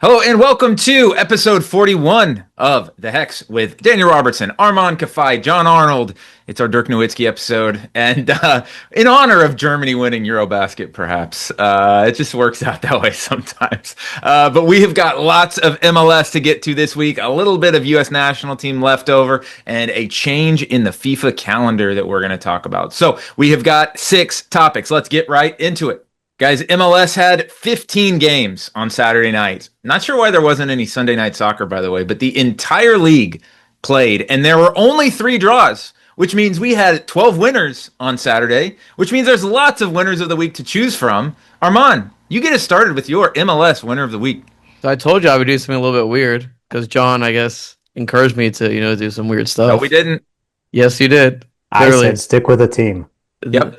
Hello and welcome to episode 41 of The Hex with Daniel Robertson, Armand Kafai, John Arnold. It's our Dirk Nowitzki episode, and in honor of Germany winning Eurobasket, perhaps. It just works out that way sometimes. But we have got lots of MLS to get to this week, a little bit of U.S. national team left over, and a change in the FIFA calendar that we're going to talk about. So we have got 6 topics. Let's get right into it. Guys, MLS had 15 games on Saturday night. Not sure why there wasn't any Sunday night soccer, by the way, but the entire league played, and there were only 3 draws, which means we had 12 winners on Saturday, which means there's lots of winners of the week to choose from. Armand, you get us started with your MLS winner of the week. So I told you I would do something a little bit weird because John, I guess, encouraged me to, do some weird stuff. No, we didn't. Yes, you did. Clearly. I said stick with a team. Yep.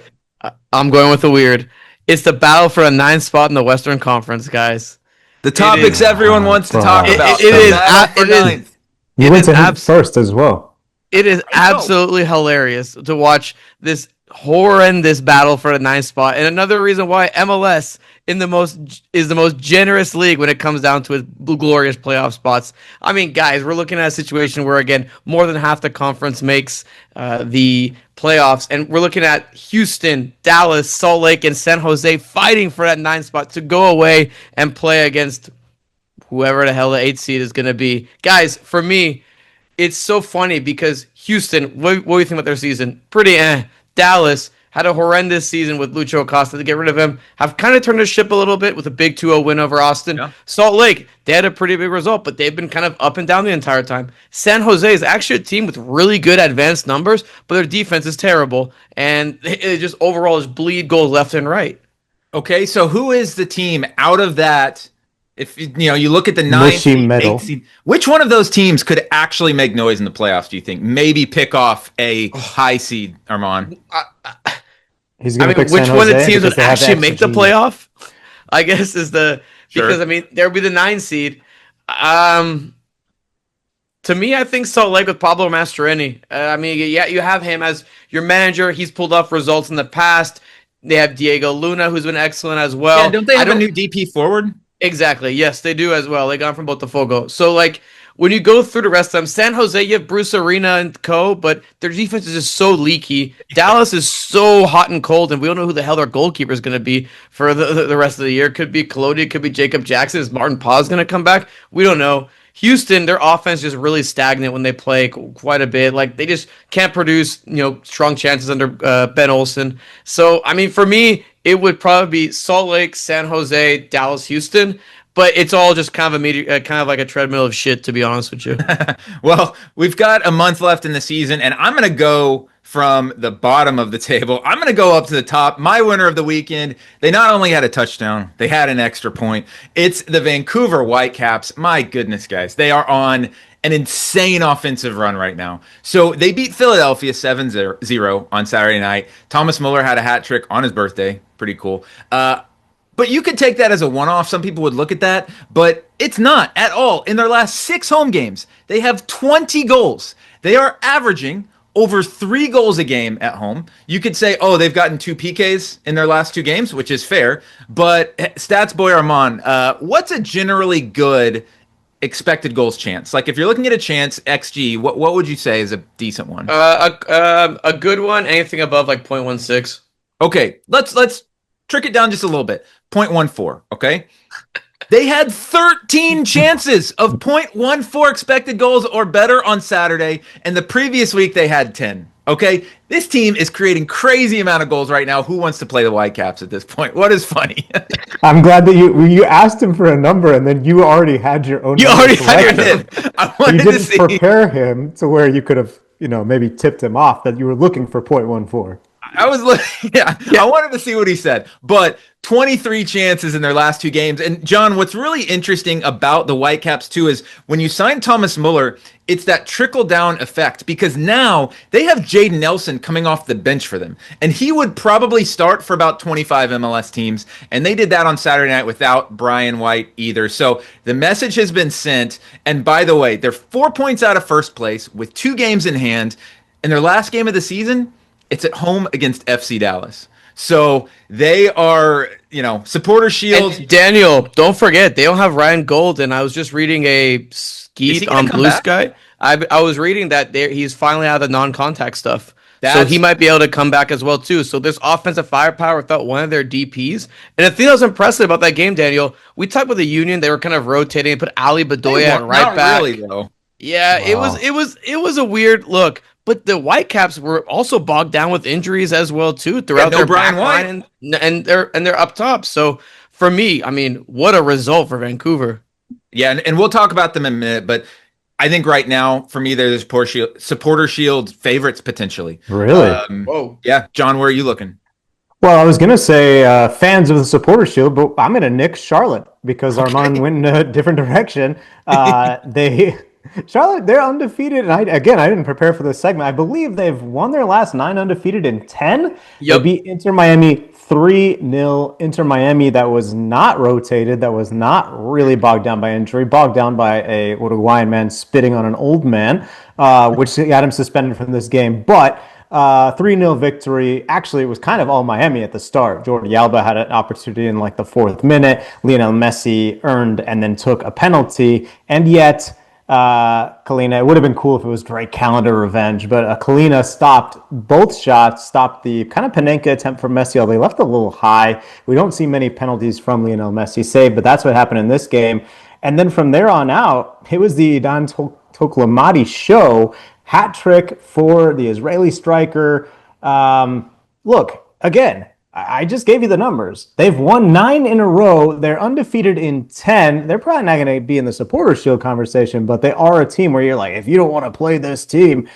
I'm going with the weird. It's the battle for a 9th spot in the Western Conference, guys. The topics everyone wants to talk about. It is. You went to him first as well. It is absolutely hilarious to watch this horrendous battle for a 9th spot. And another reason why MLS is the most generous league when it comes down to its glorious playoff spots. I mean, guys, we're looking at a situation where, again, more than half the conference makes the playoffs, and we're looking at Houston, Dallas, Salt Lake, and San Jose fighting for that 9th spot to go away and play against whoever the hell the 8th seed is going to be. Guys, for me, it's so funny because Houston, what do you think about their season? Pretty Dallas had a horrendous season with Lucho Acosta to get rid of him. Have kind of turned the ship a little bit with a big 2-0 win over Austin. Yeah. Salt Lake, they had a pretty big result, but they've been kind of up and down the entire time. San Jose is actually a team with really good advanced numbers, but their defense is terrible, and it just overall just bleed goals left and right. Okay, so who is the team out of that? If you look at the 9th, 8th seed, which one of those teams could actually make noise in the playoffs, do you think? Maybe pick off a high seed, Armand. He's going to pick which San one of the Jose teams would actually make the playoff? I guess is Sure. Because there would be the 9 seed. To me, I think Salt Lake with Pablo Mastroeni. You have him as your manager. He's pulled off results in the past. They have Diego Luna, who's been excellent as well. Yeah, don't they have a new DP forward? Exactly. Yes, they do as well. They got from Botafogo. So, when you go through the rest of them, San Jose, you have Bruce Arena and co., but their defense is just so leaky. Dallas is so hot and cold, and we don't know who the hell their goalkeeper is going to be for the rest of the year. Could be Claudia, could be Jacob Jackson. Is Martin Paz going to come back? We don't know. Houston, their offense is just really stagnant when they play quite a bit. They just can't produce, strong chances under Ben Olsen. So, for me, it would probably be Salt Lake, San Jose, Dallas, Houston. But it's all just kind of like a treadmill of shit, to be honest with you. Well, we've got a month left in the season, and I'm going to go from the bottom of the table. I'm going to go up to the top. My winner of the weekend, they not only had a touchdown, they had an extra point. It's the Vancouver Whitecaps. My goodness, guys. They are on an insane offensive run right now. So they beat Philadelphia 7-0 on Saturday night. Thomas Muller had a hat trick on his birthday. Pretty cool. But you could take that as a one-off. Some people would look at that, but it's not at all. In their last 6 home games, they have 20 goals. They are averaging over 3 goals a game at home. You could say, they've gotten 2 PKs in their last 2 games, which is fair. But Stats Boy Armand, what's a generally good expected goals chance? If you're looking at a chance, XG, what would you say is a decent one? A good one, anything above 0.16. Okay, let's trick it down just a little bit. 0.14, okay? They had 13 chances of 0.14 expected goals or better on Saturday, and the previous week they had 10, okay? This team is creating crazy amount of goals right now. Who wants to play the Whitecaps at this point? What is funny? I'm glad that you asked him for a number, and then you already had your own. You already had your I wanted you didn't prepare him to where you could have, maybe tipped him off that you were looking for 0.14. I was looking, I wanted to see what he said, but 23 chances in their last 2 games. And John, what's really interesting about the Whitecaps too is when you sign Thomas Muller, it's that trickle down effect because now they have Jaden Nelson coming off the bench for them. And he would probably start for about 25 MLS teams. And they did that on Saturday night without Brian White either. So the message has been sent. And by the way, they're 4 points out of first place with 2 games in hand. In their last game of the season, it's at home against FC Dallas. So they are, supporter shield. And Daniel, don't forget, they don't have Ryan Golden. I was just reading a Is he skeet gonna on come Blue back? Sky. I was reading that he's finally out of the non-contact stuff. So he That's might be able to come back as well too. So there's offensive firepower without one of their DPs. And the thing that was impressive about that game, Daniel, we talked about the Union. They were kind of rotating. Put Ali Bedoya at right not back. really though. Yeah, Wow. it was a weird look. But the Whitecaps were also bogged down with injuries as well too throughout no their Brian back line and they're up top. So for me, I mean, what a result for Vancouver. Yeah, and we'll talk about them in a minute, but I think right now, for me, there's supporter shield favorites potentially. Really? Whoa. Yeah, John, where are you looking? Well, I was going to say fans of the supporter shield, but I'm going to nix Charlotte because Armand went in a different direction. Charlotte, they're undefeated. And I didn't prepare for this segment. I believe they've won their last 9 undefeated in 10. Yep. They beat Inter Miami 3-0. Inter Miami that was not rotated, that was not really bogged down by injury, bogged down by a Uruguayan man spitting on an old man, which got him suspended from this game. But 3-0 victory. Actually, it was kind of all Miami at the start. Jordi Alba had an opportunity in like the 4th minute. Lionel Messi earned and then took a penalty. And yet, Kalina, it would have been cool if it was Drake Calendar revenge, but Kalina stopped both shots, stopped the kind of Panenka attempt from Messi, although they left a little high. We don't see many penalties from Lionel Messi saved, but that's what happened in this game. And then from there on out, it was the Don Toklamati show. Hat trick for the Israeli striker. Look, again, I just gave you the numbers. They've won 9 in a row. They're undefeated in 10. They're probably not going to be in the supporter shield conversation, but they are a team where you're like, if you don't want to play this team,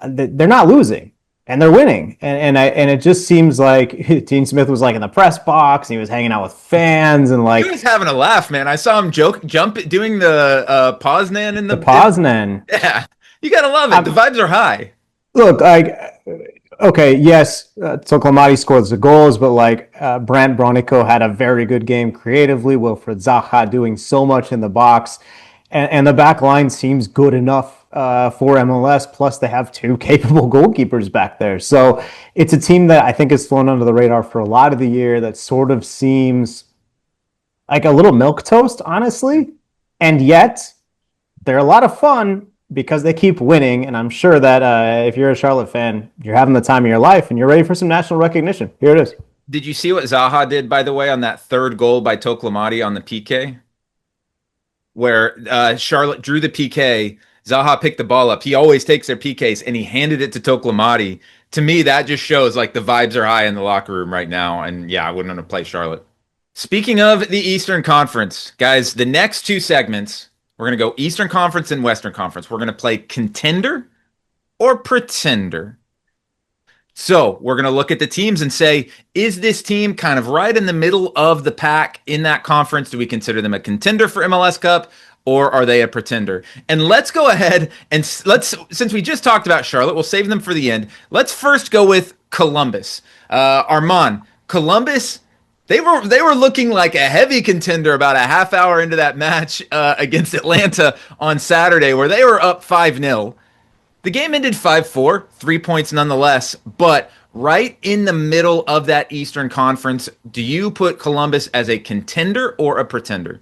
they're not losing and they're winning. And it just seems like Dean Smith was like in the press box and he was hanging out with fans and like He was having a laugh, man. I saw him doing the Poznan in the Poznan. Yeah, you gotta love it. The vibes are high. Look, okay, yes, Toklamati scored the goals, but Brant Bronico had a very good game creatively. Wilfred Zaha doing so much in the box, and the back line seems good enough for MLS. Plus, they have 2 capable goalkeepers back there, so it's a team that I think has flown under the radar for a lot of the year. That sort of seems like a little milquetoast, honestly, and yet they're a lot of fun because they keep winning, and I'm sure that if you're a Charlotte fan, you're having the time of your life and you're ready for some national recognition. Here it is. Did you see what Zaha did, by the way, on that 3rd goal by Toklamati on the PK? Where Charlotte drew the PK, Zaha picked the ball up. He always takes their PKs, and he handed it to Toklamati. To me, that just shows like the vibes are high in the locker room right now, and yeah, I wouldn't want to play Charlotte. Speaking of the Eastern Conference, guys, the next 2 segments, we're going to go Eastern Conference and Western Conference. We're going to play contender or pretender. So we're going to look at the teams and say, is this team kind of right in the middle of the pack in that conference? Do we consider them a contender for MLS Cup, or are they a pretender? And let's go ahead and since we just talked about Charlotte, we'll save them for the end. Let's first go with Columbus. Armand, Columbus, They were looking like a heavy contender about a half hour into that match against Atlanta on Saturday, where they were up 5-0. The game ended 5-4, 3 points nonetheless, but right in the middle of that Eastern Conference, do you put Columbus as a contender or a pretender?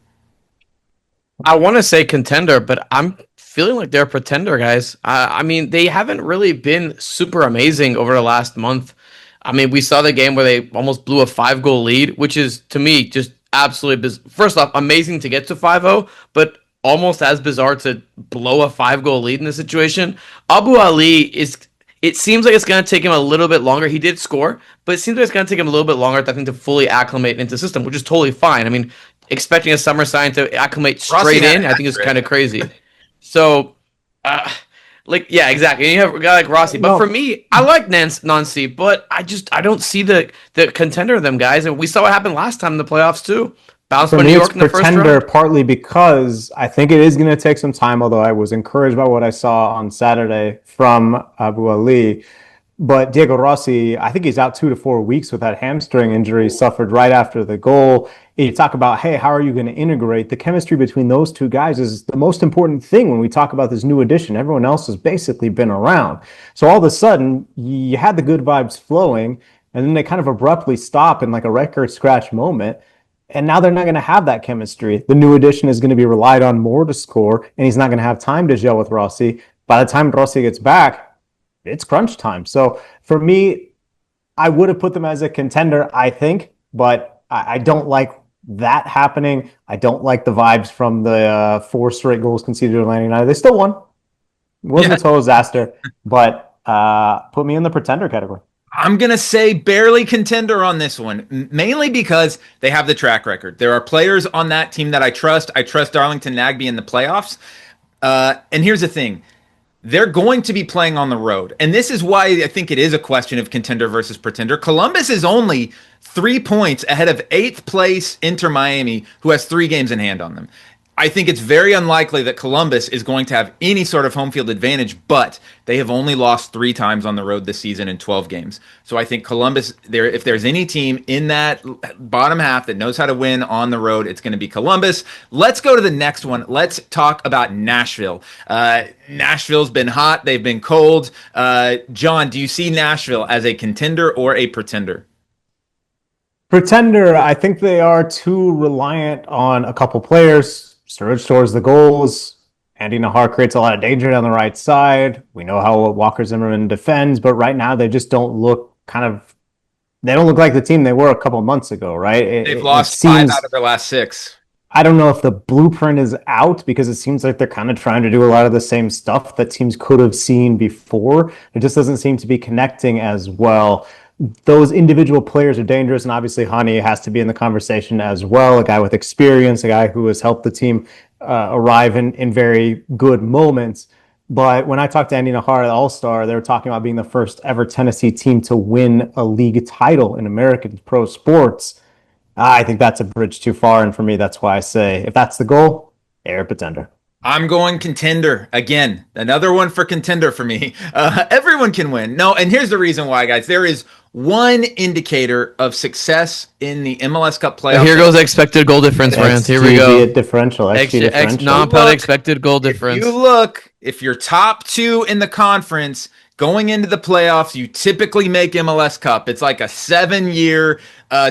I want to say contender, but I'm feeling like they're a pretender, guys. I mean, they haven't really been super amazing over the last month. I mean, we saw the game where they almost blew a 5-goal lead, which is, to me, just absolutely first off, amazing to get to 5-0, but almost as bizarre to blow a 5-goal lead in this situation. Abu Ali it seems like it's going to take him a little bit longer. He did score, but it seems like it's going to take him a little bit longer, I think, to fully acclimate into the system, which is totally fine. I mean, expecting a summer sign to acclimate straight in, I think is kind of crazy. So, yeah, exactly. And you have a guy like Rossi. But for me, I like Nancy, but I don't see the contender of them guys. And we saw what happened last time in the playoffs too. Bounced by New York in the first round. Partly because I think it is going to take some time, although I was encouraged by what I saw on Saturday from Abu Ali. But Diego Rossi, I think he's out 2 to 4 weeks with that hamstring injury suffered right after the goal. You talk about, hey, how are you going to integrate? The chemistry between those 2 guys is the most important thing when we talk about this new addition. Everyone else has basically been around. So all of a sudden, you had the good vibes flowing. and then they kind of abruptly stop in like a record scratch moment. And now they're not going to have that chemistry. The new addition is going to be relied on more to score, and he's not going to have time to gel with Rossi. By the time Rossi gets back, it's crunch time. So for me, I would have put them as a contender, I think, but I don't like that happening. I don't like the vibes from the 4 straight goals conceded to Atlanta United. They still won. It wasn't a total disaster, but put me in the pretender category. I'm going to say barely contender on this one, mainly because they have the track record. There are players on that team that I trust. I trust Darlington Nagbe in the playoffs. And here's the thing. They're going to be playing on the road. And this is why I think it is a question of contender versus pretender. Columbus is only 3 points ahead of 8th place Inter Miami, who has 3 games in hand on them. I think it's very unlikely that Columbus is going to have any sort of home field advantage, but they have only lost 3 times on the road this season in 12 games. So I think Columbus, if there's any team in that bottom half that knows how to win on the road, it's going to be Columbus. Let's go to the next one. Let's talk about Nashville. Nashville's been hot. They've been cold. John, do you see Nashville as a contender or a pretender? Pretender, I think they are too reliant on a couple players. Sturridge scores the goals. Andy Nahar creates a lot of danger down the right side. We know how Walker Zimmerman defends, but right now they just don't look they don't look like the team they were a couple months ago, right? They've lost 5 out of their last 6. I don't know if the blueprint is out because it seems like they're kind of trying to do a lot of the same stuff that teams could have seen before. It just doesn't seem to be connecting as well. Those individual players are dangerous, and obviously Hani has to be in the conversation as well, a guy with experience, a guy who has helped the team arrive in very good moments. But when I talked to Andy Nahar at All-Star, they were talking about being the first ever Tennessee team to win a league title in American pro sports. I think that's a bridge too far, and for me, that's why I say, if that's the goal, they're a pretender. I'm going contender. Again, another one for contender for me. Everyone can win. No, and here's the reason why, guys. There is one indicator of success in the MLS Cup playoffs. Here goes expected goal difference, Rance. Here we go. Differential. Non-penalty expected goal difference. If you're top 2 in the conference going into the playoffs, you typically make MLS Cup. It's like a 7-year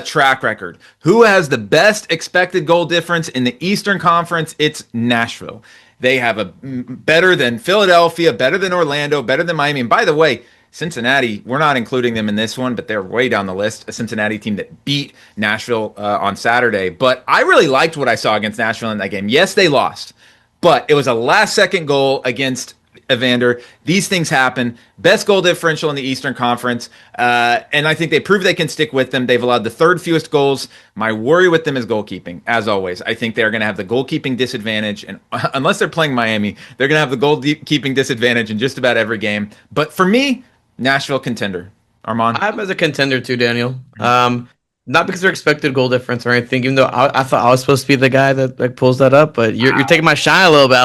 track record. Who has the best expected goal difference in the Eastern Conference? It's Nashville. They have a better than Philadelphia, better than Orlando, better than Miami. And by the way, Cincinnati, we're not including them in this one, but they're way down the list. A Cincinnati team that beat Nashville on Saturday. But I really liked what I saw against Nashville in that game. Yes, they lost, but it was a last-second goal against Evander. These things happen. Best goal differential in the Eastern Conference. And I think they prove they can stick with them. They've allowed the 3rd fewest goals. My worry with them is goalkeeping, as always. I think they're going to have the goalkeeping disadvantage. And unless they're playing Miami, they're going to have the goalkeeping disadvantage in just about every game. But for me, Nashville contender. Armand? I have as a contender too, Daniel. Not because they're expected goal difference or anything, even though I thought I was supposed to be the guy that pulls that up, but you're taking my shine a little bit.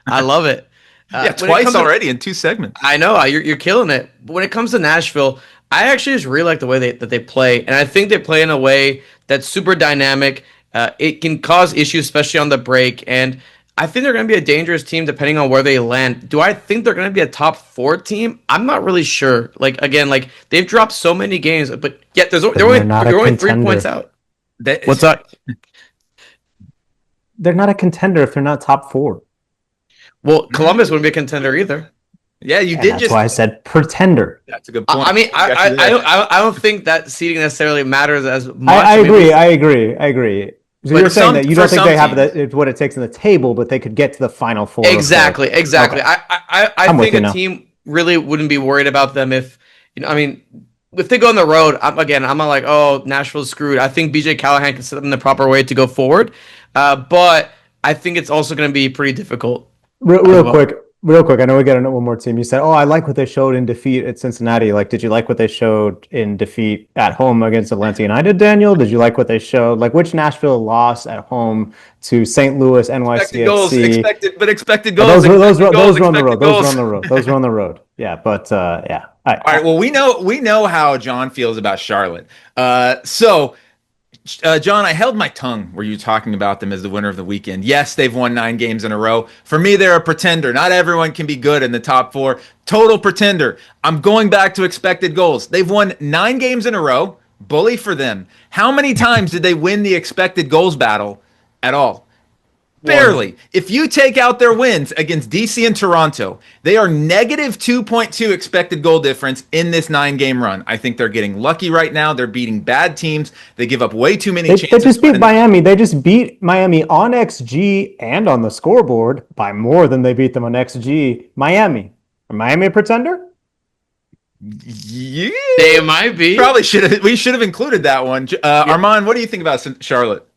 I love it. Twice already in 2 segments. I know, you're killing it. But when it comes to Nashville, I actually just really like the way that they play, and I think they play in a way that's super dynamic. It can cause issues, especially on the break, and I think they're going to be a dangerous team depending on where they land. Do I think they're going to be a top 4 team? I'm not really sure. They've dropped so many games, but yet they're only 3 points out. What's up? They're not a contender if they're not top 4. Well, Columbus wouldn't be a contender either. Yeah, that's why I said pretender. That's a good point. I don't think that seeding necessarily matters as much. I agree. So you're saying that you don't think they have what it takes in the table, but they could get to the final 4. Exactly. Okay. I think a now. team really wouldn't be worried about them if they go on the road. I'm not like, oh, Nashville's screwed. I think BJ Callahan can set them in the proper way to go forward, but I think it's also going to be pretty difficult. Real quick, I know we got one more team. You said, oh, I like what they showed in defeat at Cincinnati. Did you like what they showed in defeat at home against Atlanta United, Daniel? Did you like what they showed? Which Nashville loss at home to St. Louis, NYCFC? Expected goals. Those were on the road. Yeah, but yeah. All right. Well, we know how John feels about Charlotte. So John, I held my tongue where you were talking about them as the winner of the weekend. Yes, they've won 9 games in a row. For me, they're a pretender. Not everyone can be good in the top 4. Total pretender. I'm going back to expected goals. They've won 9 games in a row. Bully for them. How many times did they win the expected goals battle at all? Barely. If you take out their wins against DC and Toronto, they are negative 2.2 expected goal difference in this 9-game run. I think they're getting lucky right now. They're beating bad teams. They give up way too many chances. They just beat Miami. They just beat Miami on XG and on the scoreboard by more than they beat them on XG. Miami. Are Miami a pretender? Yeah. They might be. We should have included that one. Armand, what do you think about Charlotte?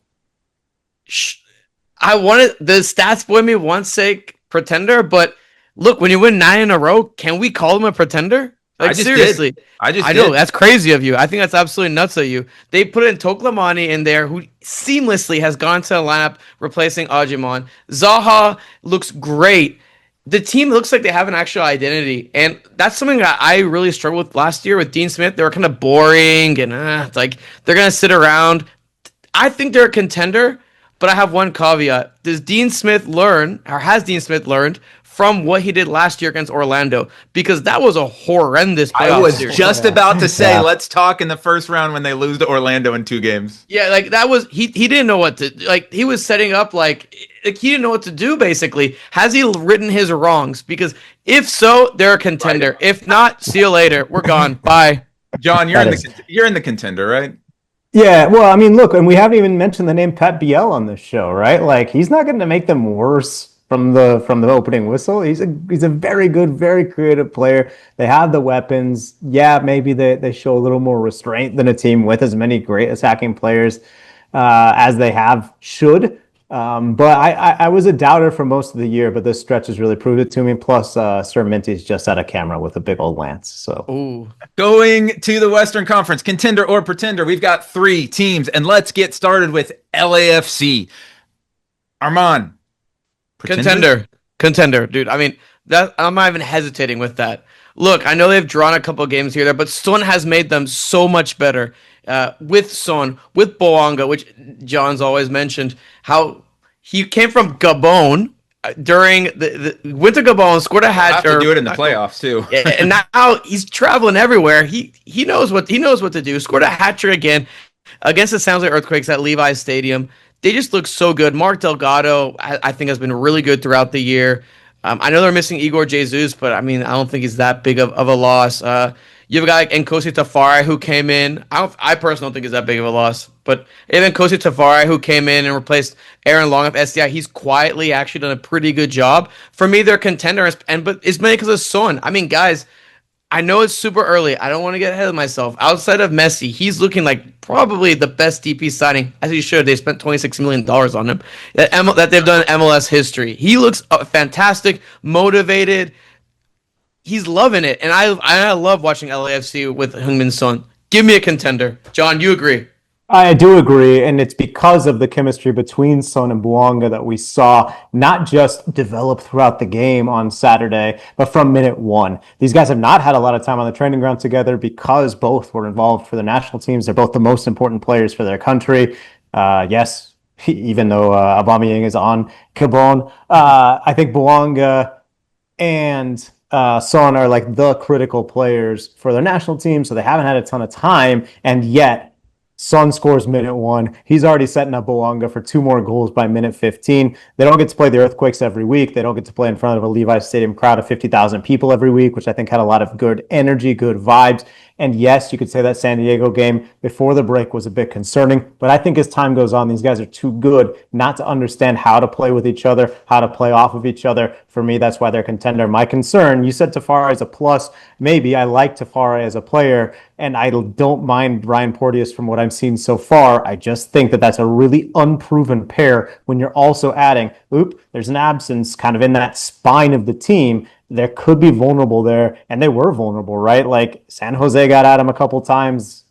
I wanted the stats boy me once say pretender, but look, when you win 9 in a row, can we call them a pretender? Like, seriously. I know that's crazy of you. I think that's absolutely nuts of you. They put in Toklamani in there, who seamlessly has gone to the lineup replacing Ajimon. Zaha looks great. The team looks like they have an actual identity, and that's something that I really struggled with last year with Dean Smith. They were kind of boring, and it's like they're gonna sit around. I think they're a contender. But I have one caveat. Has Dean Smith learned from what he did last year against Orlando? Because that was a horrendous playoff I was series. just about to say, let's talk in the first round when they lose to Orlando in 2 games. Yeah, like that was, he didn't know what to, like he was setting up like he didn't know what to do basically. Has he written his wrongs? Because if so, they're a contender. If not, see you later. We're gone. Bye. John, you're in the contender, right? Yeah, well, I mean, look, and we haven't even mentioned the name Pep Biel on this show, right? Like, he's not going to make them worse from the opening whistle. He's a very good, very creative player. They have the weapons. Yeah, maybe they show a little more restraint than a team with as many great attacking players as they have should. But I was a doubter for most of the year, but this stretch has really proved it to me. Plus, Sir Minty's just at a camera with a big old lance. So, ooh. Going to the Western Conference, contender or pretender, we've got 3 teams, and let's get started with LAFC. Armand, contender, dude. I mean, that I'm not even hesitating with that. Look, I know they've drawn a couple games here or there, but Son has made them so much better. With Son, with Boanga, which John's always mentioned, how he came from Gabon during the went to Gabon, scored a hat. Have to do it in the playoffs too. And now he's traveling everywhere. He knows what to do. Scored a hat trick again against the San Jose Earthquakes at Levi's Stadium. They just look so good. Mark Delgado, I think, has been really good throughout the year. I know they're missing Igor Jesus, but I mean, I don't think he's that big of a loss. You have a guy like Nkosi Tafari who came in. I personally don't think he's that big of a loss. But even Nkosi Tafari who came in and replaced Aaron Long of SDI, he's quietly actually done a pretty good job. For me, they're contenders, but it's mainly because of Son. I mean, guys, I know it's super early. I don't want to get ahead of myself. Outside of Messi, he's looking like probably the best DP signing, as he should. They spent $26 million on him that they've done in MLS history. He looks fantastic, motivated. He's loving it, and I love watching LAFC with Heung-min Son. Give me a contender. John, you agree? I do agree, and it's because of the chemistry between Son and Bouanga that we saw not just develop throughout the game on Saturday, but from minute 1. These guys have not had a lot of time on the training ground together because both were involved for the national teams. They're both the most important players for their country. Yes, even though Aubameyang is on Gabon, I think Bouanga and Son are like the critical players for their national team, so they haven't had a ton of time, and yet Son scores minute 1. He's already setting up Bouanga for 2 more goals by minute 15. They don't get to play the Earthquakes every week. They don't get to play in front of a Levi's Stadium crowd of 50,000 people every week, which I think had a lot of good energy, good vibes. And yes, you could say that San Diego game before the break was a bit concerning, but I think as time goes on, these guys are too good not to understand how to play with each other, how to play off of each other. For me, that's why they're contender. My concern, you said Tafari is a plus. Maybe I like Tafari as a player, and I don't mind Ryan Porteous from what I've seen so far. I just think that that's a really unproven pair when you're also adding, there's an absence kind of in that spine of the team. There could be vulnerable there, and they were vulnerable, right? Like San Jose got at him a couple times.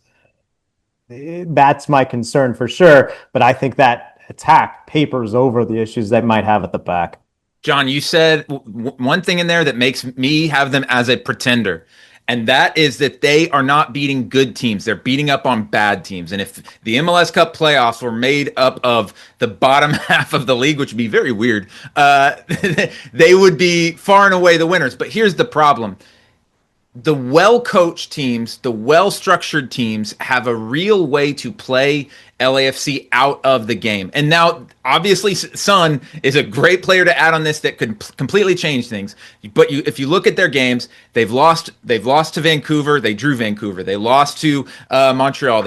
That's my concern for sure, but I think that attack papers over the issues they might have at the back. John, you said one thing in there that makes me have them as a pretender. And that is that they are not beating good teams. They're beating up on bad teams. And if the MLS Cup playoffs were made up of the bottom half of the league, which would be very weird, they would be far and away the winners. But here's the problem. The well-coached teams, the well-structured teams have a real way to play LAFC out of the game. And now, obviously, Son is a great player to add on this that could completely change things. But if you look at their games, they've lost to Vancouver. They drew Vancouver. They lost to Montreal.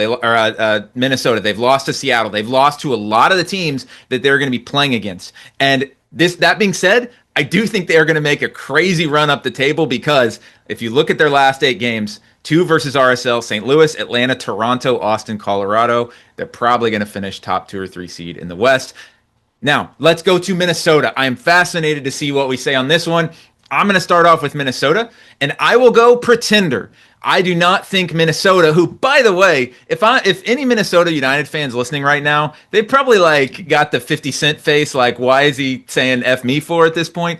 Minnesota. They've lost to Seattle. They've lost to a lot of the teams that they're going to be playing against. And that being said, I do think they are going to make a crazy run up the table because if you look at their last 8 games, 2 versus RSL, St. Louis, Atlanta, Toronto, Austin, Colorado, they're probably going to finish top 2 or 3 seed in the West. Now, let's go to Minnesota. I am fascinated to see what we say on this one. I'm going to start off with Minnesota, and I will go pretender. I do not think Minnesota, who, by the way, if any Minnesota United fans listening right now, they probably got the 50 Cent face, why is he saying F me for at this point?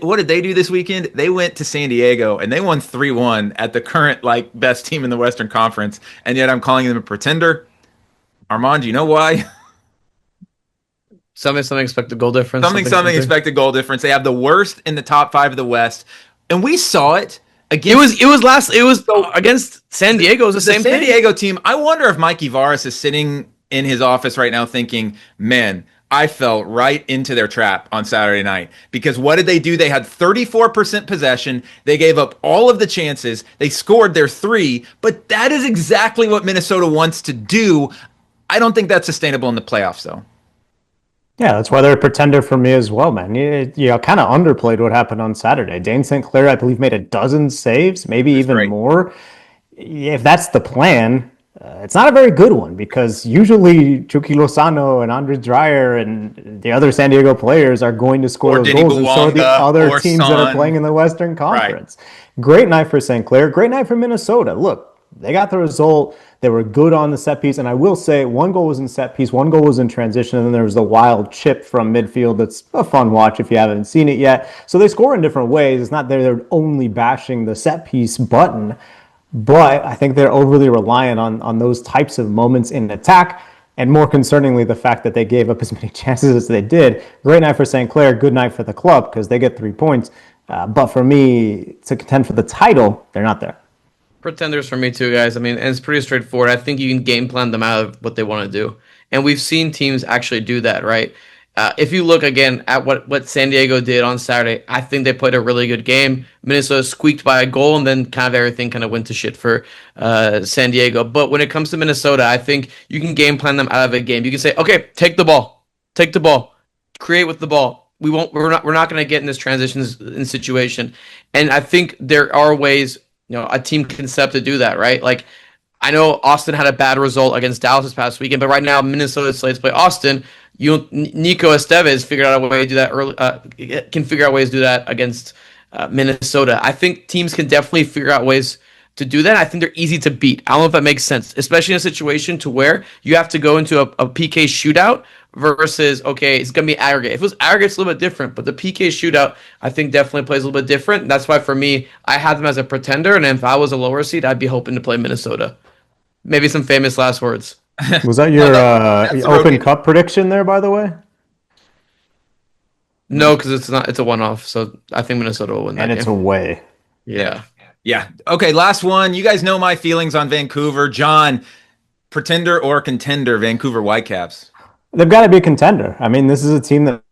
What did they do this weekend? They went to San Diego and they won 3-1 at the current best team in the Western Conference, and yet I'm calling them a pretender. Armand, do you know why? Something expected goal difference. Something expected goal difference. They have the worst in the top 5 of the West, and we saw it. It was against San Diego. It was the same San thing. Diego team. I wonder if Mikey Varas is sitting in his office right now thinking, man, I fell right into their trap on Saturday night. Because what did they do? They had 34% possession. They gave up all of the chances. They scored their 3. But that is exactly what Minnesota wants to do. I don't think that's sustainable in the playoffs, though. Yeah, that's why they're a pretender for me as well, man. You kind of underplayed what happened on Saturday. Dane St. Clair, I believe, made a dozen saves, maybe even more. If that's the plan, it's not a very good one because usually Chucky Lozano and Andres Dreyer and the other San Diego players are going to score those goals, and so are the other teams that are playing in the Western Conference. Right. Great night for St. Clair. Great night for Minnesota. Look, they got the result. They were good on the set piece. And I will say 1 goal was in set piece, 1 goal was in transition, and then there was the wild chip from midfield. That's a fun watch if you haven't seen it yet. So they score in different ways. It's not that they're only bashing the set piece button, but I think they're overly reliant on those types of moments in attack. And more concerningly, the fact that they gave up as many chances as they did. Great night for St. Clair, good night for the club because they get 3 points. But for me, to contend for the title, they're not there. Pretenders for me too, guys. I mean, and it's pretty straightforward. I think you can game plan them out of what they want to do. And we've seen teams actually do that, right? If you look again at what San Diego did on Saturday, I think they played a really good game. Minnesota squeaked by a goal, and then kind of everything kind of went to shit for San Diego. But when it comes to Minnesota, I think you can game plan them out of a game. You can say, okay, take the ball, create with the ball. We're not going to get in this transition situation. And I think there are ways, a team can step to do that, right? I know Austin had a bad result against Dallas this past weekend, but right now Minnesota slates play Austin. Nico Estevez figured out a way to do that can figure out ways to do that against Minnesota. I think teams can definitely figure out ways to do that. I think they're easy to beat. I don't know if that makes sense, especially in a situation to where you have to go into a PK shootout versus, okay, it's going to be aggregate. If it was aggregate, it's a little bit different, but the PK shootout, I think definitely plays a little bit different. That's why for me, I had them as a pretender, and if I was a lower seed, I'd be hoping to play Minnesota. Maybe some famous last words. Was that your Open Cup prediction there, by the way? No, because it's a one-off, so I think Minnesota will win that game. And it's away. Yeah. Yeah. Okay, last one. You guys know my feelings on Vancouver. John, pretender or contender, Vancouver Whitecaps? They've got to be a contender. I mean, this is a team that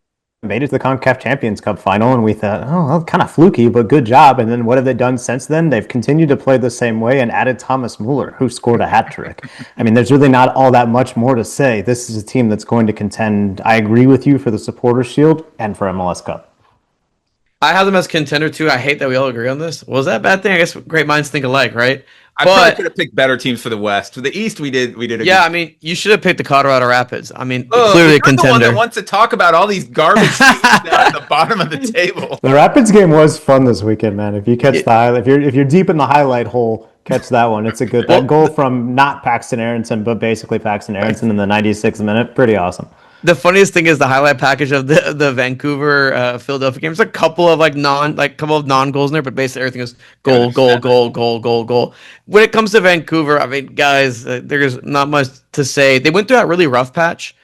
made it to the CONCACAF Champions Cup final, and we thought, oh, well, kind of fluky, but good job. And then what have they done since then? They've continued to play the same way and added Thomas Muller, who scored a hat trick. I mean, there's really not all that much more to say. This is a team that's going to contend, I agree with you, for the Supporters' Shield and for MLS Cup. I have them as contender too. I hate that we all agree on this. Was that a bad thing? I guess great minds think alike, right? I probably could have picked better teams for the West. For the East, we did. I mean, you should have picked the Colorado Rapids. I mean, clearly a contender. The one that wants to talk about all these garbage teams down at the bottom of the table. The Rapids game was fun this weekend, man. If you catch the highlight, if you're deep in the highlight hole, catch that one. It's a good goal from not Paxton Aronson, but basically Paxton Aronson in the 96th minute. Pretty awesome. The funniest thing is the highlight package of the Vancouver Philadelphia game. There's a couple of non goals in there, but basically everything is goal, goal, goal, goal, goal, goal. When it comes to Vancouver, I mean, guys, there's not much to say. They went through that really rough patch,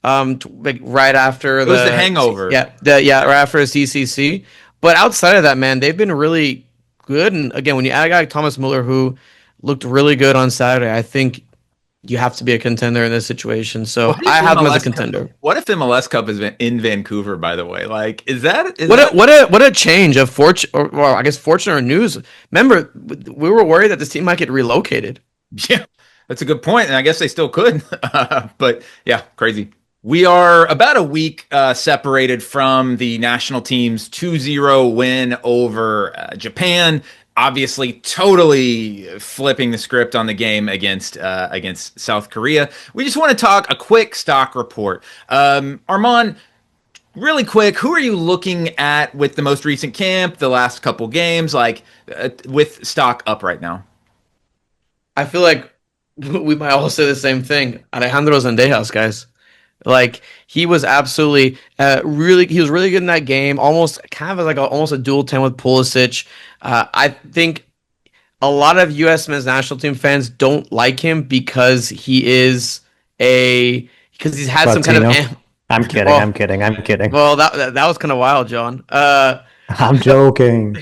like right after It was the hangover. Right after a CCC. But outside of that, man, they've been really good. And again, when you add a guy like Thomas Muller, who looked really good on Saturday, I think you have to be a contender in this situation. So I have them as a contender. What if MLS Cup is in Vancouver? By the way, like, what a change of fortune, or well, I guess fortune or news. Remember, we were worried that this team might get relocated. Yeah, that's a good point, and I guess they still could. But yeah, crazy. We are about a week separated from the national team's 2-0 win over Japan. Obviously, totally flipping the script on the game against South Korea. We just want to talk a quick stock report. Armand, really quick, who are you looking at with the most recent camp, the last couple games, like with stock up right now? I feel like we might all say the same thing. Alejandro Zendejas, guys. Like he was absolutely he was really good in that game. Almost kind of like almost a dual 10 with Pulisic. I think a lot of U.S. men's national team fans don't like him because he's had Latino. some kind of. I'm kidding. Well, I'm kidding. Well, that was kind of wild, John. I'm joking.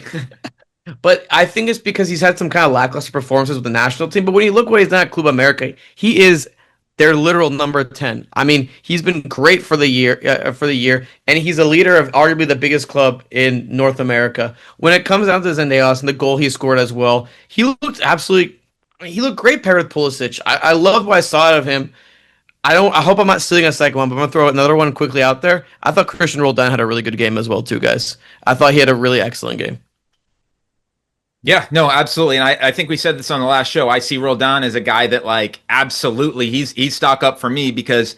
But I think it's because he's had some kind of lackluster performances with the national team. But when you look what he's done at Club America, he is their literal number 10. I mean, he's been great for the year, and he's a leader of arguably the biggest club in North America. When it comes down to Zendejas and the goal he scored as well, he looked great paired with Pulisic. I loved what I saw out of him. I hope I'm not stealing a second one, but I'm gonna throw another one quickly out there. I thought Christian Roldan had a really good game as well, too, guys. I thought he had a really excellent game. Yeah, no, absolutely. And I think we said this on the last show. I see Roldan as a guy that, like, absolutely he's stock up for me because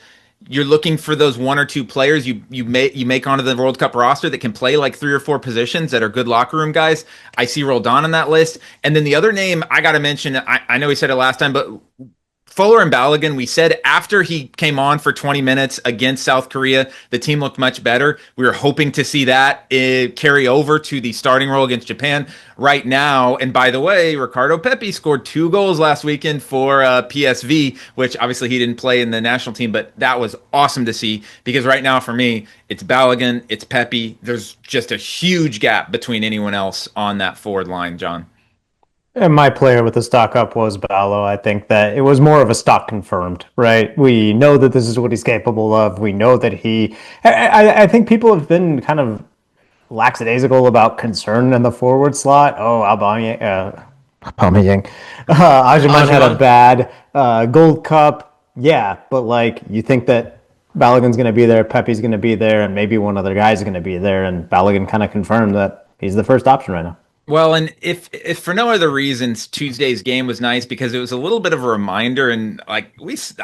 you're looking for those one or two players you make onto the World Cup roster that can play like 3 or 4 positions that are good locker room guys. I see Roldan on that list. And then the other name I got to mention, I know we said it last time, but Fuller and Balogun, we said after he came on for 20 minutes against South Korea, the team looked much better. We were hoping to see that carry over to the starting role against Japan right now. And by the way, Ricardo Pepi scored 2 goals last weekend for PSV, which obviously he didn't play in the national team, but that was awesome to see because right now for me, it's Balogun, it's Pepi. There's just a huge gap between anyone else on that forward line, John. And my player with the stock up was Ballo. I think that it was more of a stock confirmed, right? We know that this is what he's capable of. We know that I think people have been kind of lackadaisical about concern in the forward slot. Oh, Aubameyang. Ajiman had a bad Gold Cup. Yeah, but like you think that Balogun's going to be there, Pepe's going to be there, and maybe one other guy's going to be there, and Balogun kind of confirmed that he's the first option right now. Well, and if for no other reasons, Tuesday's game was nice because it was a little bit of a reminder, and like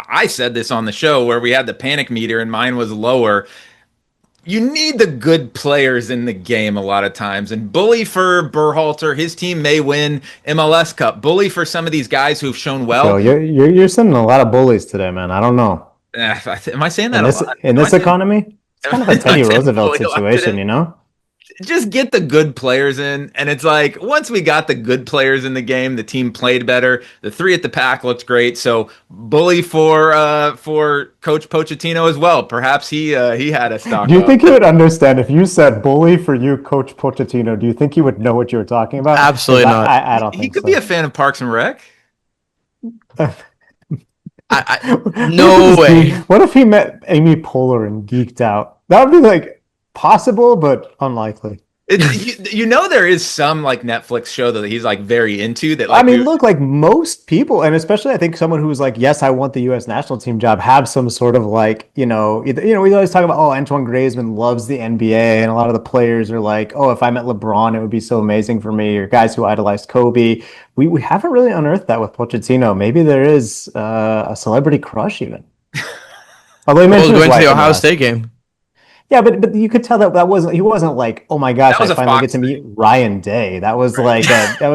I said this on the show where we had the panic meter and mine was lower. You need the good players in the game a lot of times, and bully for Berhalter, his team may win MLS Cup. Bully for some of these guys who've shown well. Yo, you're sending a lot of bullies today, man. I don't know. Am I saying that a lot? In this economy? It's kind of a Teddy Roosevelt situation, you know? Just get the good players in, and it's like once we got the good players in the game, the team played better. The 3 at the pack looked great. So bully for Coach Pochettino as well. Perhaps he had a stock. Do you think he would understand if you said bully for you, Coach Pochettino? Do you think he would know what you were talking about? Absolutely not. I don't think he could be a fan of Parks and Rec. No way. What if he met Amy Poehler and geeked out? That would be like possible, but unlikely. You know there is some like Netflix show that he's like very into that. Like, I mean, look, like most people, and especially I think someone who's like, yes, I want the U.S. national team job, have some sort of like, we always talk about, oh, Antoine Griezmann loves the NBA, and a lot of the players are like, oh, if I met LeBron, it would be so amazing for me, or guys who idolized Kobe. We haven't really unearthed that with Pochettino. Maybe there is a celebrity crush even. Although he mentioned going to the Ohio State game. Yeah, but you could tell that he wasn't like, oh my gosh, That I was a finally get Fox to meet thing. Ryan Day. That was Right. like that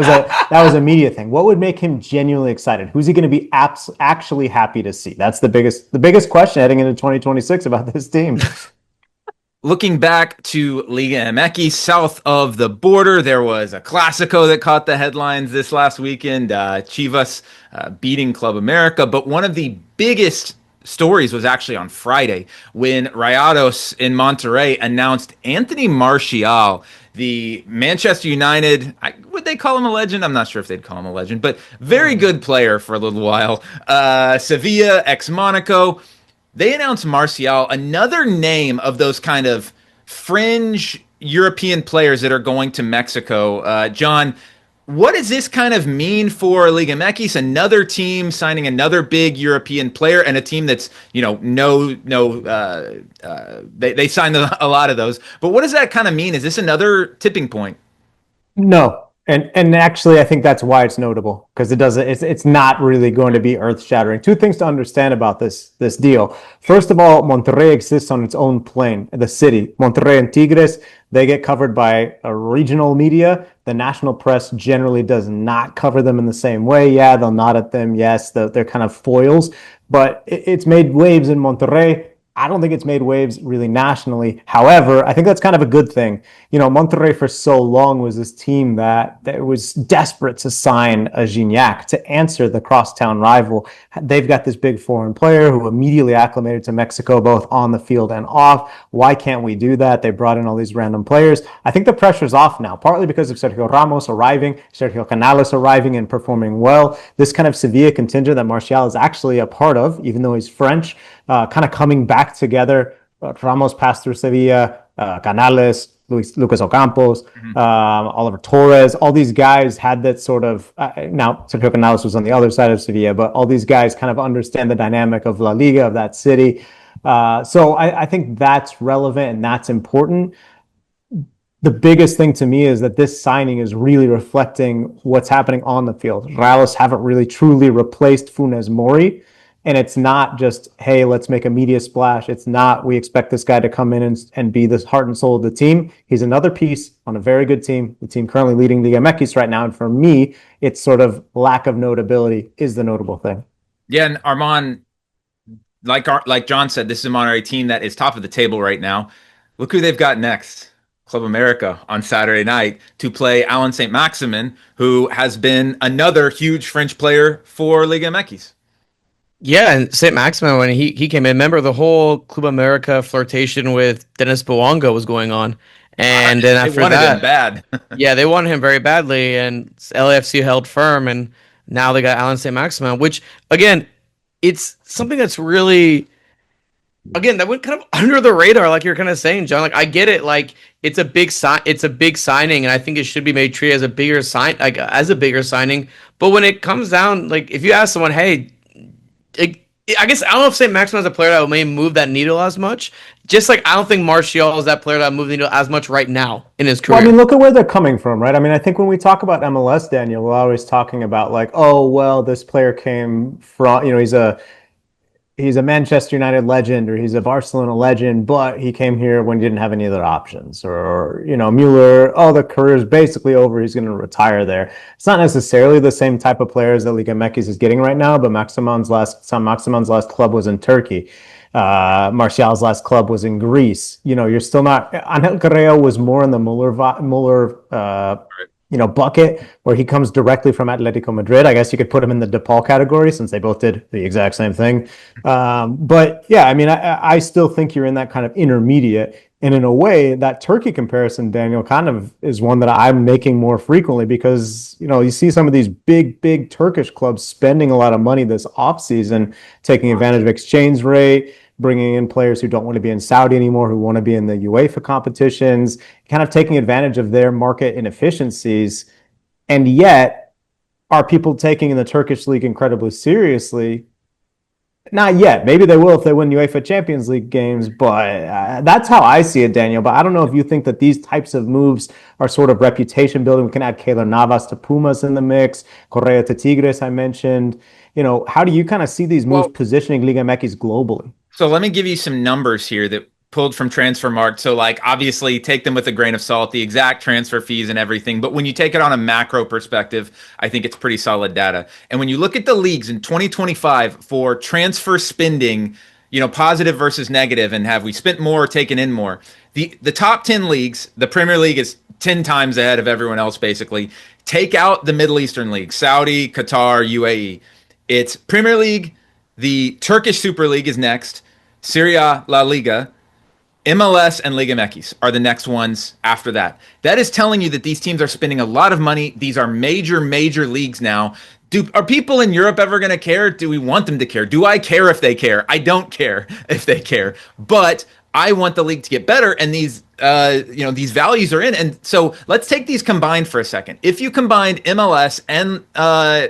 was a media thing. What would make him genuinely excited? Who's he going to be actually happy to see? That's the biggest question heading into 2026 about this team. Looking back to Liga MX, south of the border, there was a Clásico that caught the headlines this last weekend. Chivas beating Club America. But one of the biggest stories was actually on Friday when Rayados in Monterrey announced Anthony Martial, the Manchester United. Would they call him a legend? I'm not sure if they'd call him a legend, but very good player for a little while. Sevilla, ex Monaco. They announced Martial, another name of those kind of fringe European players that are going to Mexico. John, what does this kind of mean for Liga MX? Another team signing another big European player, and a team that's they signed a lot of those. But what does that kind of mean? Is this another tipping point? No. And actually, I think that's why it's notable because it's not really going to be earth shattering. Two things to understand about this deal. First of all, Monterrey exists on its own plane, the city. Monterrey and Tigres, they get covered by a regional media. The national press generally does not cover them in the same way. Yeah, they'll nod at them. Yes, they're kind of foils, but it's made waves in Monterrey. I don't think it's made waves really nationally. However, I think that's kind of a good thing. Monterrey for so long was this team that was desperate to sign a Gignac to answer the crosstown rival. They've got this big foreign player who immediately acclimated to Mexico, both on the field and off. Why can't we do that? They brought in all these random players. I think the pressure's off now, partly because of Sergio Ramos arriving, Sergio Canales arriving and performing well. This kind of Sevilla contingent that Martial is actually a part of, even though he's French, kind of coming back together. Ramos passed through Sevilla, Canales, Lucas Ocampos, Oliver Torres. All these guys had that sort of. Now, Sergio Canales was on the other side of Sevilla, but all these guys kind of understand the dynamic of La Liga, of that city. So I think that's relevant and that's important. The biggest thing to me is that this signing is really reflecting what's happening on the field. Rayados haven't really truly replaced Funes Mori. And it's not just, hey, let's make a media splash. It's not, we expect this guy to come in and be the heart and soul of the team. He's another piece on a very good team, the team currently leading Liga MX right now. And for me, it's sort of lack of notability is the notable thing. Yeah, and Armand, like John said, this is a Monterrey team that is top of the table right now. Look who they've got next. Club America on Saturday night to play Alan St. Maximin, who has been another huge French player for Liga MX. Yeah, and St. Maximin, when he came in, remember the whole Club America flirtation with Dennis Bouanga was going on. And then after they wanted that, him bad. yeah, they wanted him very badly, and LAFC held firm, and now they got Alan St. Maximin, which, again, it's something that's really, again, that went kind of under the radar, like you're kind of saying, John. Like, I get it, like, it's a big signing, and I think it should be made treated as a bigger signing. But when it comes down, like, if you ask someone, hey, I guess I don't know if St. Maximin is a player that may move that needle as much. Just like I don't think Martial is that player that moves the needle as much right now in his career. Well, I mean, look at where they're coming from, right? I mean, I think when we talk about MLS, Daniel, we're always talking about like, oh, well, this player came from, he's a Manchester United legend or he's a Barcelona legend, but he came here when he didn't have any other options. Or Mueller, oh, the career's basically over. He's going to retire there. It's not necessarily the same type of players that Liga MX is getting right now, but Maximan's last club was in Turkey. Martial's last club was in Greece. You're still not. Angel Correa was more in the Mueller bucket where he comes directly from Atletico Madrid. I guess you could put him in the DePaul category since they both did the exact same thing. But yeah, I mean, I still think you're in that kind of intermediate. And in a way, that Turkey comparison, Daniel, kind of is one that I'm making more frequently because, you see some of these big Turkish clubs spending a lot of money this offseason, taking advantage of exchange rate, bringing in players who don't want to be in Saudi anymore, who want to be in the UEFA competitions, kind of taking advantage of their market inefficiencies. And yet, are people taking the Turkish league incredibly seriously? Not yet. Maybe they will if they win UEFA Champions League games, but that's how I see it, Daniel. But I don't know if you think that these types of moves are sort of reputation building. We can add Keylor Navas to Pumas in the mix, Correa to Tigres, I mentioned. How do you kind of see these moves positioning Liga MX globally? So let me give you some numbers here that pulled from Transfermarkt. So like obviously take them with a grain of salt, the exact transfer fees and everything. But when you take it on a macro perspective, I think it's pretty solid data. And when you look at the leagues in 2025 for transfer spending, positive versus negative, and have we spent more or taken in more? The top 10 leagues, the Premier League is 10 times ahead of everyone else, basically. Take out the Middle Eastern League, Saudi, Qatar, UAE. It's Premier League, the Turkish Super League is next, Serie A, La Liga, MLS, and Liga MX are the next ones after that. That is telling you that these teams are spending a lot of money. These are major, major leagues now. Are people in Europe ever going to care? Do we want them to care? Do I care if they care? I don't care if they care. But I want the league to get better, and these values are in. And so let's take these combined for a second. If you combined MLS and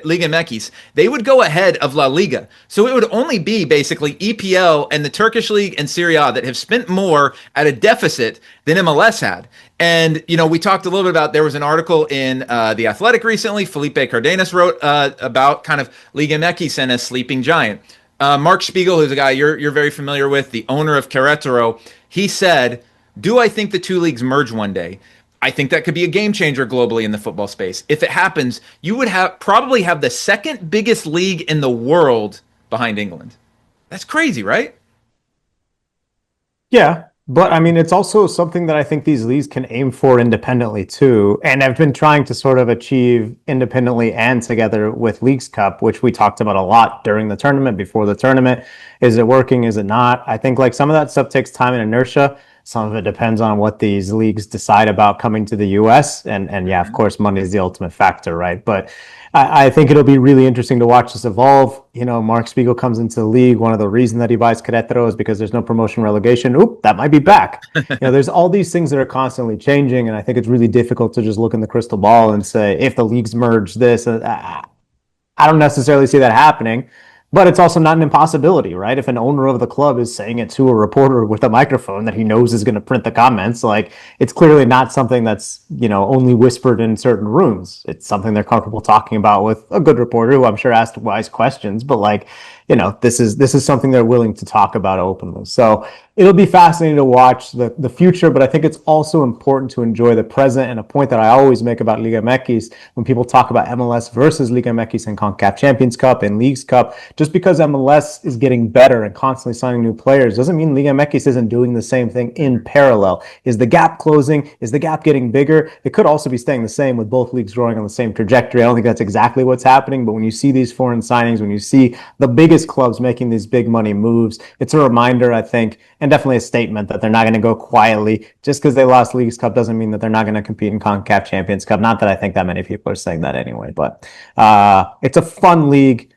Liga MX, they would go ahead of La Liga. So it would only be basically EPL and the Turkish League and Serie A that have spent more at a deficit than MLS had. And, we talked a little bit about, there was an article in The Athletic recently. Felipe Cardenas wrote about kind of Liga MX and a sleeping giant. Mark Spiegel, who's a guy you're very familiar with, the owner of Querétaro, he said, do I think the two leagues merge one day? I think that could be a game changer globally in the football space. If it happens, you would probably have the second biggest league in the world behind England. That's crazy, right? Yeah. But I mean, it's also something that I think these leagues can aim for independently too. And I've been trying to sort of achieve independently and together with Leagues Cup, which we talked about a lot during the tournament, before the tournament. Is it working? Is it not? I think like some of that stuff takes time and inertia. Some of it depends on what these leagues decide about coming to the US. And yeah, of course, money is the ultimate factor, right? But I think it'll be really interesting to watch this evolve. Mark Spiegel comes into the league. One of the reasons that he buys Querétaro is because there's no promotion relegation. Oop, that might be back. There's all these things that are constantly changing. And I think it's really difficult to just look in the crystal ball and say, if the leagues merge this, I don't necessarily see that happening. But it's also not an impossibility, right? If an owner of the club is saying it to a reporter with a microphone that he knows is going to print the comments, like it's clearly not something that's, only whispered in certain rooms. It's something they're comfortable talking about with a good reporter who I'm sure asked wise questions, but like, this is something they're willing to talk about openly. So it'll be fascinating to watch the future, but I think it's also important to enjoy the present. And a point that I always make about Liga MX, when people talk about MLS versus Liga MX and CONCACAF Champions Cup and Leagues Cup, just because MLS is getting better and constantly signing new players doesn't mean Liga MX isn't doing the same thing in parallel. Is the gap closing? Is the gap getting bigger? It could also be staying the same with both leagues growing on the same trajectory. I don't think that's exactly what's happening, but when you see these foreign signings, when you see the biggest clubs making these big money moves, it's a reminder, I think, and definitely a statement that they're not going to go quietly. Just because they lost Leagues Cup doesn't mean that they're not going to compete in CONCACAF Champions Cup. Not that I think that many people are saying that anyway, but it's a fun league.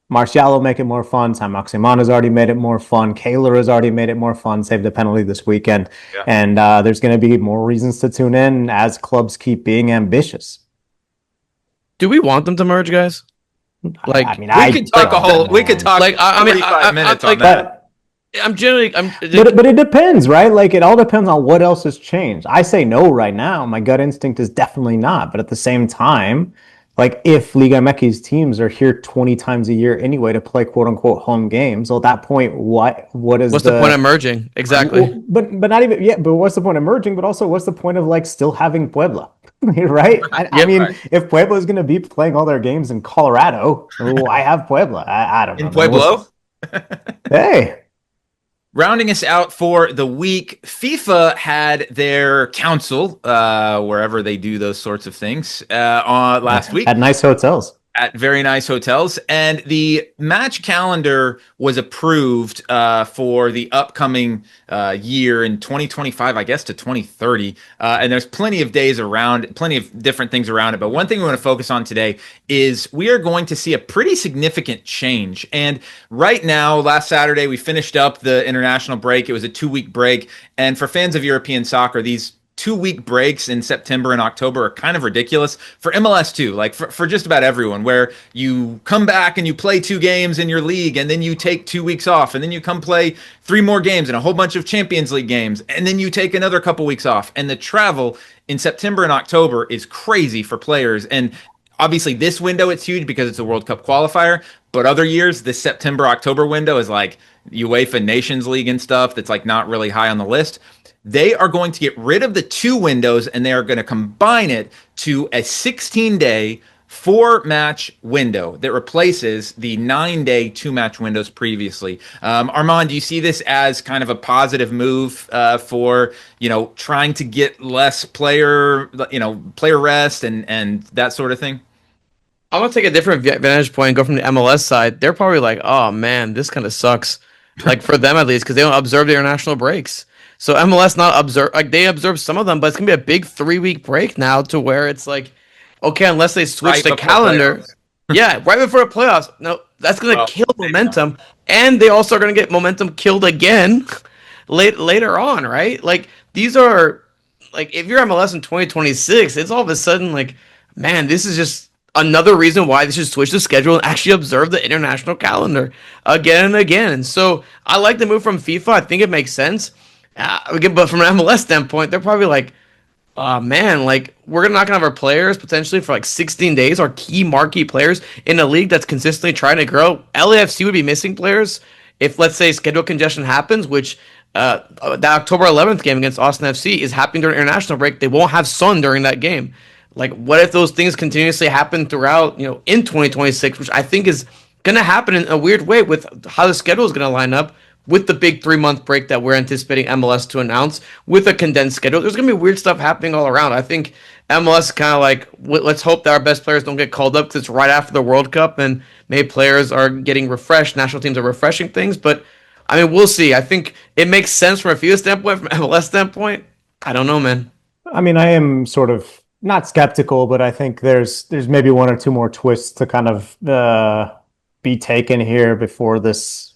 Martial will make it more fun. Sam Maximan has already made it more fun. Kaler has already made it more fun, saved a penalty this weekend. Yeah. And there's going to be more reasons to tune in as clubs keep being ambitious. Do we want them to merge, guys? Like, I mean, we could talk like 45 minutes on that. But it depends, right? Like, it all depends on what else has changed. I say no right now. My gut instinct is definitely not. But at the same time, like, if Liga MX teams are here 20 times a year anyway to play quote unquote home games, well, at that point, what's the point of merging? Exactly. But not even, yeah, but what's the point of merging? But also, what's the point of like still having Puebla? Right? I mean, right. If Puebla is going to be playing all their games in Colorado, I have Puebla. I don't know. In Pueblo? Hey. Rounding us out for the week, FIFA had their council, wherever they do those sorts of things, on last week. At nice hotels. At very nice hotels. And the match calendar was approved for the upcoming year in 2025, I guess, to 2030. And there's plenty of days around, plenty of different things around it. But one thing we want to focus on today is we are going to see a pretty significant change. And right now, last Saturday, we finished up the international break. It was a 2-week break. And for fans of European soccer, these 2-week breaks in September and October are kind of ridiculous for MLS too, like for just about everyone, where you come back and you play 2 games in your league and then you take 2 weeks off and then you come play 3 more games and a whole bunch of Champions League games and then you take another couple weeks off. And the travel in September and October is crazy for players. And obviously this window it's huge because it's a World Cup qualifier, but other years this September October window is like UEFA Nations League and stuff that's like not really high on the list. They are going to get rid of the 2 windows and they are going to combine it to a 16-day 4-match window that replaces the 9-day 2-match windows previously. Armand, do you see this as kind of a positive move for, trying to get less player rest and that sort of thing? I'm gonna take a different vantage point and go from the MLS side. They're probably like, oh man, this kind of sucks. Like for them at least, because they don't observe the international breaks. So MLS not observe, like they observe some of them, but it's gonna be a big 3-week break now to where it's like, okay, unless they switch the calendar. Yeah, right before the playoffs. No, that's gonna kill momentum, and they also are gonna get momentum killed again later on, right? Like these are like if you're MLS in 2026, it's all of a sudden like, man, this is just another reason why they should switch the schedule and actually observe the international calendar again and again. And so I like the move from FIFA. I think it makes sense. Again, but from an MLS standpoint, they're probably like, man, like we're not gonna have our players potentially for like 16 days, our key marquee players in a league that's consistently trying to grow. LAFC would be missing players if, let's say, schedule congestion happens, which the October 11th game against Austin FC is happening during international break. They won't have Son during that game. Like, what if those things continuously happen throughout, in 2026, which I think is going to happen in a weird way with how the schedule is going to line up with the big 3-month break that we're anticipating MLS to announce with a condensed schedule. There's going to be weird stuff happening all around. I think MLS kind of like, let's hope that our best players don't get called up because it's right after the World Cup and maybe players are getting refreshed. National teams are refreshing things. But, I mean, we'll see. I think it makes sense from a FIFA standpoint, from an MLS standpoint. I don't know, man. I mean, I am sort of not skeptical, but I think there's maybe 1 or 2 more twists to kind of be taken here before this.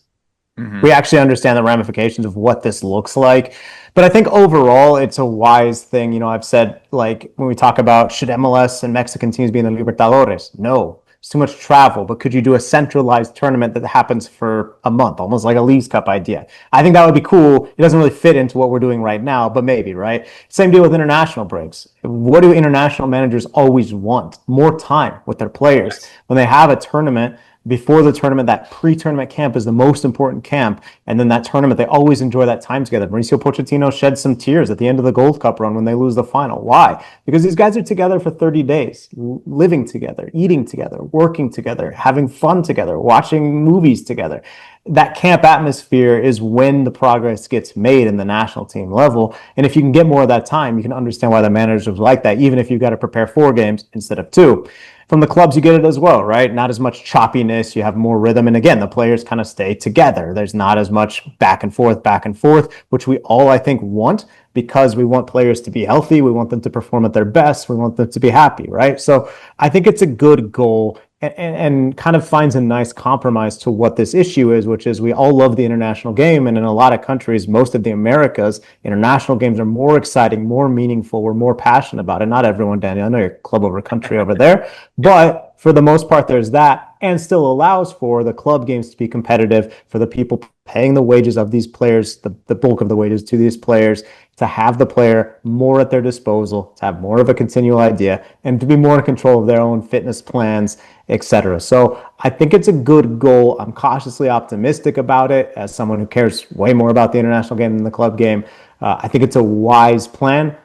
We actually understand the ramifications of what this looks like. But I think overall, it's a wise thing. I've said, like, when we talk about should MLS and Mexican teams be in the Libertadores? No. It's too much travel, but could you do a centralized tournament that happens for a month, almost like a Leagues Cup idea? I think that would be cool. It doesn't really fit into what we're doing right now, but maybe, right? Same deal with international breaks. What do international managers always want? More time with their players. When they have a tournament, before the tournament, that pre-tournament camp is the most important camp. And then that tournament, they always enjoy that time together. Mauricio Pochettino shed some tears at the end of the Gold Cup run when they lose the final. Why? Because these guys are together for 30 days, living together, eating together, working together, having fun together, watching movies together. That camp atmosphere is when the progress gets made in the national team level. And if you can get more of that time, you can understand why the managers like that, even if you've got to prepare 4 games instead of 2. From the clubs, you get it as well, right? Not as much choppiness. You have more rhythm. And again, the players kind of stay together. There's not as much back and forth, which we all, I think, want because we want players to be healthy. We want them to perform at their best. We want them to be happy, right? So I think it's a good goal and kind of finds a nice compromise to what this issue is, which is we all love the international game. And in a lot of countries, most of the Americas, international games are more exciting, more meaningful. We're more passionate about it. Not everyone, Daniel. I know you're club over country over there. But for the most part, there's that, and still allows for the club games to be competitive, for the people paying the wages of these players, the bulk of the wages to these players, to have the player more at their disposal, to have more of a continual idea, and to be more in control of their own fitness plans, etc. So I think it's a good goal. I'm cautiously optimistic about it as someone who cares way more about the international game than the club game. I think it's a wise plan.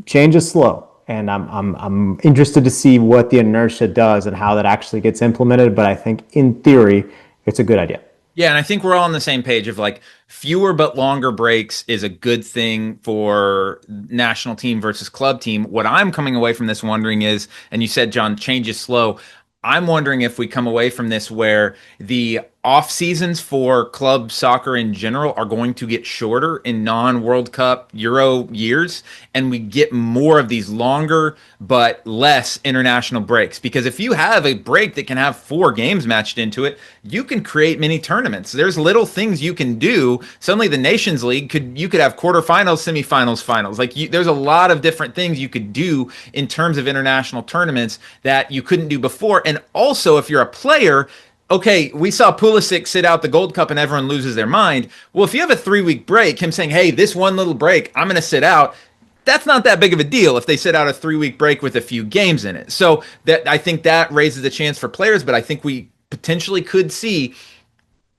Change is slow. And I'm interested to see what the inertia does and how that actually gets implemented. But I think in theory, it's a good idea. Yeah, and I think we're all on the same page of like fewer but longer breaks is a good thing for national team versus club team. What I'm coming away from this wondering is, and you said, John, change is slow. I'm wondering if we come away from this where the off seasons for club soccer in general are going to get shorter in non-World Cup Euro years, and we get more of these longer but less international breaks. Because if you have a break that can have 4 games matched into it, you can create mini tournaments. There's little things you can do. Suddenly the Nations League you could have quarterfinals, semifinals, finals. There's a lot of different things you could do in terms of international tournaments that you couldn't do before. And also, if you're a player, okay, we saw Pulisic sit out the Gold Cup and everyone loses their mind. Well, if you have a 3-week break, him saying, hey, this one little break, I'm going to sit out. that's not that big of a deal if they sit out a 3-week break with a few games in it. So that I think that raises the chance for players, but I think we potentially could see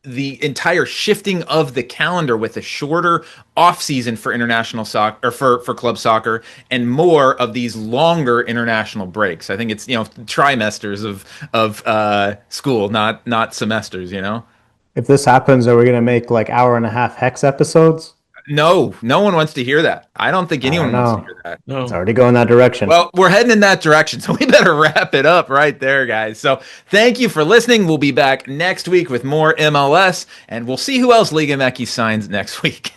the entire shifting of the calendar with a shorter off season for international soccer or for club soccer and more of these longer international breaks. I think it's, trimesters of school, not semesters, If this happens, are we going to make like hour and a half hex episodes? No one wants to hear that. I don't think I don't anyone wants to know. hear that. No. It's already going that direction. Well, we're heading in that direction, so we better wrap it up right there, guys. So thank you for listening. We'll be back next week with more MLS, and we'll see who else Liga MX signs next week.